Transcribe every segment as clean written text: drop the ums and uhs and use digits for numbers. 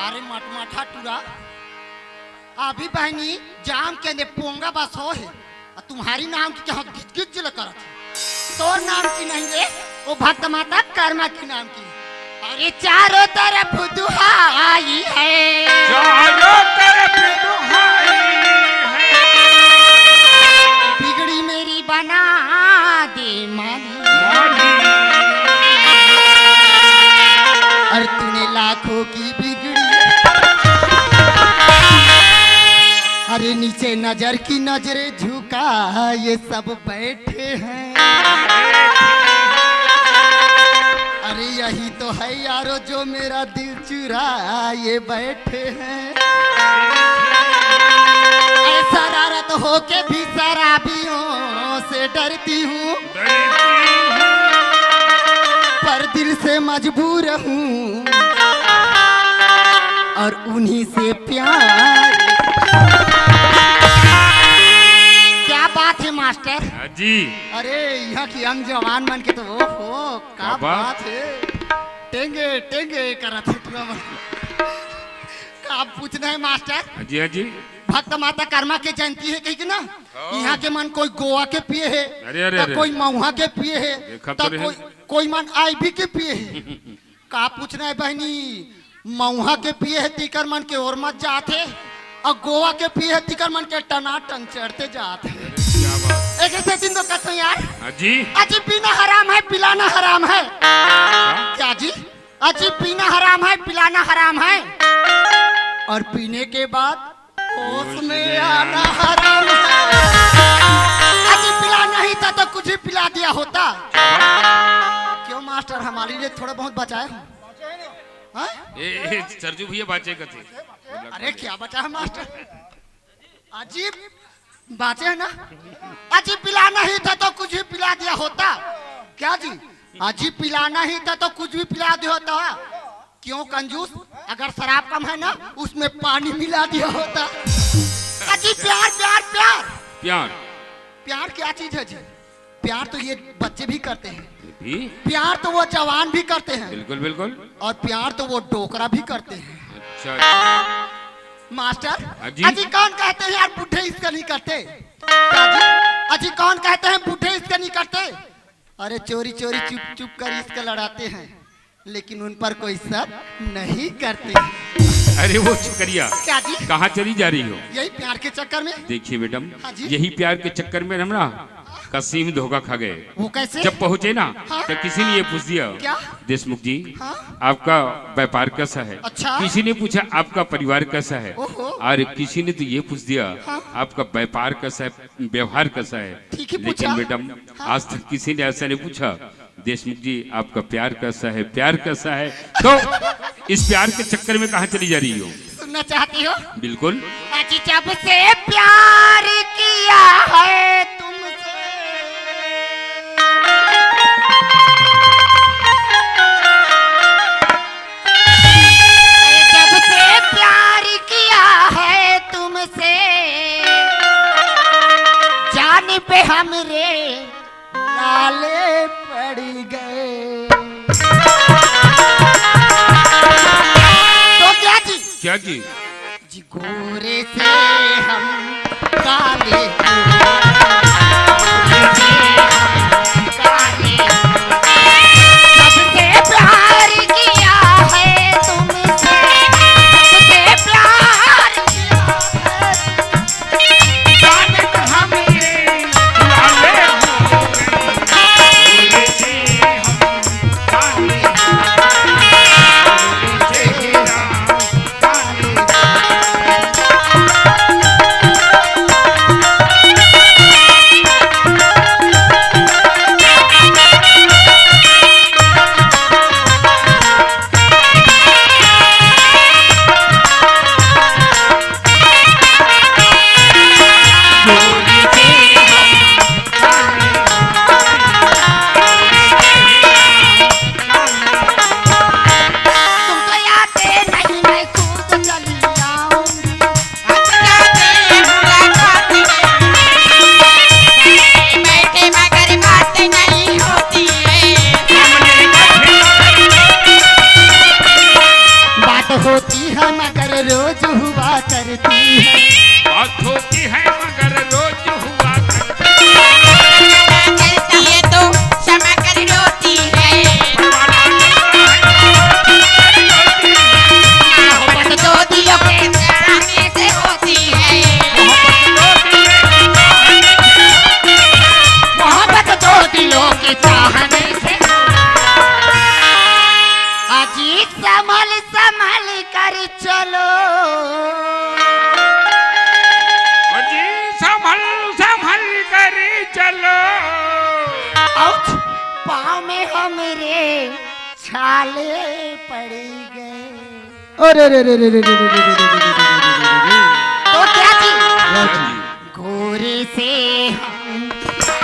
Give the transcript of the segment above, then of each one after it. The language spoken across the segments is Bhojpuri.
अरे मठा टूरा अभी बहनी जाम के ने पोंगा बस हो है तुम्हारी नाम की क्या गिच गिच कर तो नाम की नहीं रे वो भक्त माता कर्मा की नाम की। अरे चारों तरफ दुहाई है, चारों तरफ दुहाई है, बिगड़ी मेरी बना दे माली, और तूने लाखों की बिगड़ी। अरे नीचे नजर की नजरें झुका ये सब बैठे हैं। अरे यही तो है यारो जो मेरा दिल चुरा ये बैठे हैं। शरारत हो के भी शराबियों से डरती हूँ, पर दिल से मजबूर हूँ और उन्हीं से प्यार। क्या बात है मास्टर जी। अरे यहाँ की यंग जवान मन के तो ओहो क्या बात है। टेंगे टेंगे करा थे पूरा मन। क्या पूछना है मास्टर? जी हाँ जी। भक्त माता कर्मा के जयंती है कहीं ना, यहाँ के मन कोई गोवा के पिए है, तो कोई महुआ के पिए है, तो कोई मन आईबी के पिए है। क्या पूछना है बहनी? महुआ के पिए है तीकर मन के और मत जाते, और गोवा के पिए है तीकर मन के टनाटन चढ़ते जाते। एक ऐसे दिन तो कहते यार जी अजी पीना हराम है पिलाना हराम है। क्या जी? अजी पीना हराम है पिलाना हराम है, और पीने के बाद होश में आना हराम है। अजी पिला नहीं था तो कुछ ही पिला दिया होता। क्यों मास्टर हमारे लिए थोड़ा बहुत बचाए? सरजू भैया बाचे कथे। अरे क्या बचा है मास्टर? अजीब बाचे है ना। अजीब पिलाना ही था तो कुछ भी पिला दिया होता। क्या जी? अजीब पिलाना ही था तो कुछ भी पिला दिया होता। क्यों कंजूस? अगर शराब कम है ना उसमें पानी मिला दिया होता। अजीब प्यार प्यार प्यार प्यार प्यार क्या चीज है जी? प्यार तो ये बच्चे भी करते हैं, प्यार तो वो जवान भी करते हैं, बिल्कुल बिल्कुल, और प्यार तो वो डोकरा भी करते हैं। अच्छा मास्टर अजी कौन कहते हैं यार बूढ़े इसका नहीं करते? अजी कौन कहते हैं बूढ़े इसका नहीं करते? अरे चोरी चोरी चुप चुप कर इसका लड़ाते हैं, लेकिन उन पर कोई शक नहीं करते। अरे वो चक्करिया क्या जी? कहाँ चली जा रही हो? यही प्यार के चक्कर में। देखिए मैडम, हाँ यही प्यार के चक्कर में हम ना कसीम धोखा खा गए। वो कैसे? जब पहुँचे ना हाँ? तो किसी ने ये पूछ दिया, क्या? देशमुख जी हाँ? आपका व्यापार कैसा है? अच्छा? किसी ने पूछा आपका परिवार कैसा है, और किसी ने तो ये पूछ दिया हाँ? आपका व्यापार कैसा है, व्यवहार कैसा है। ठीक है, लेकिन मैडम हाँ? आज तक किसी ने ऐसा नहीं पूछा देशमुख जी आपका प्यार कैसा है, प्यार कैसा है। तो इस प्यार के चक्कर में कहाँ चली जा रही हो? सुनना चाहती हो? बिल्कुल। अजी जब से प्यार किया है तुमसे, जब से प्यार किया है तुमसे, जान पे हमरे लाले पड़ गए। तो क्या जी? क्या जी? जी गोरे से हम काले सबसे प्यार किया है तुमसे, सबसे प्यार किया है, जान हमरे लाले मगर रोज हुआ करती है। बात होती है मगर रोज हुआ करती है तो क्षमा कर रोती है। मोहब्बत तो दिलों के चाहने से होती है। मोहब्बत तो दिलों के चाहने से। अजीत संभल संभल कर चलो, जी संभल संभल कर चलो। पाँव में हमरे छाले पड़ गए। अरे रे रे रे रे रे रे रे रे रे तो क्या जी घोरे से हम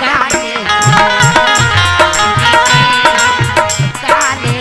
काले काले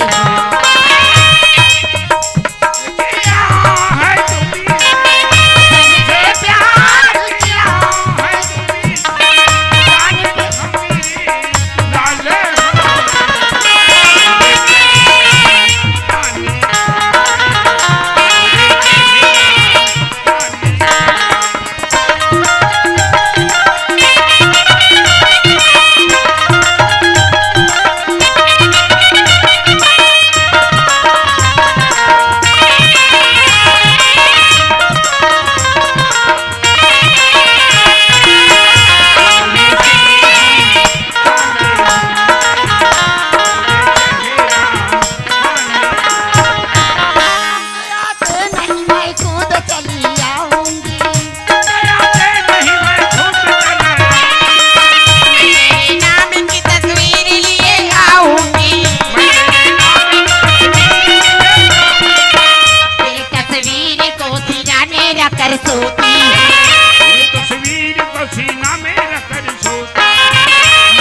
तस्वीर को सीना में रखकर सोती।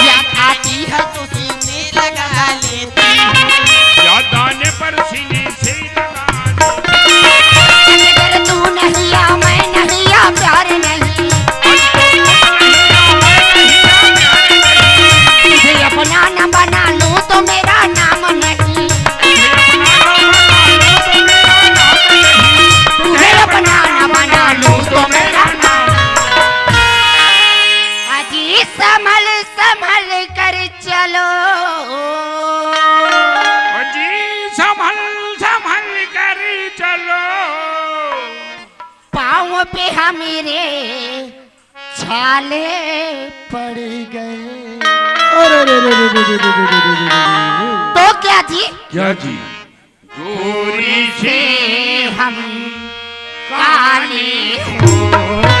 याद आती है तो सीने लगा लेती। याद आने पर सीने से लगा देती। अगर तू नहीं आ मैं नहीं आ प्यार नहीं। तुझे अपना न बना लूं तो मेरा नाम नहीं। तुझे अपना न बना लूं तो मेरा नाम। अजी संभल संभल कर चलो, जी संभल संभल कर चलो। पाँव पे हमारे छाले पड़ गए। तो क्या जी क्या जी गोरी से हम काले हो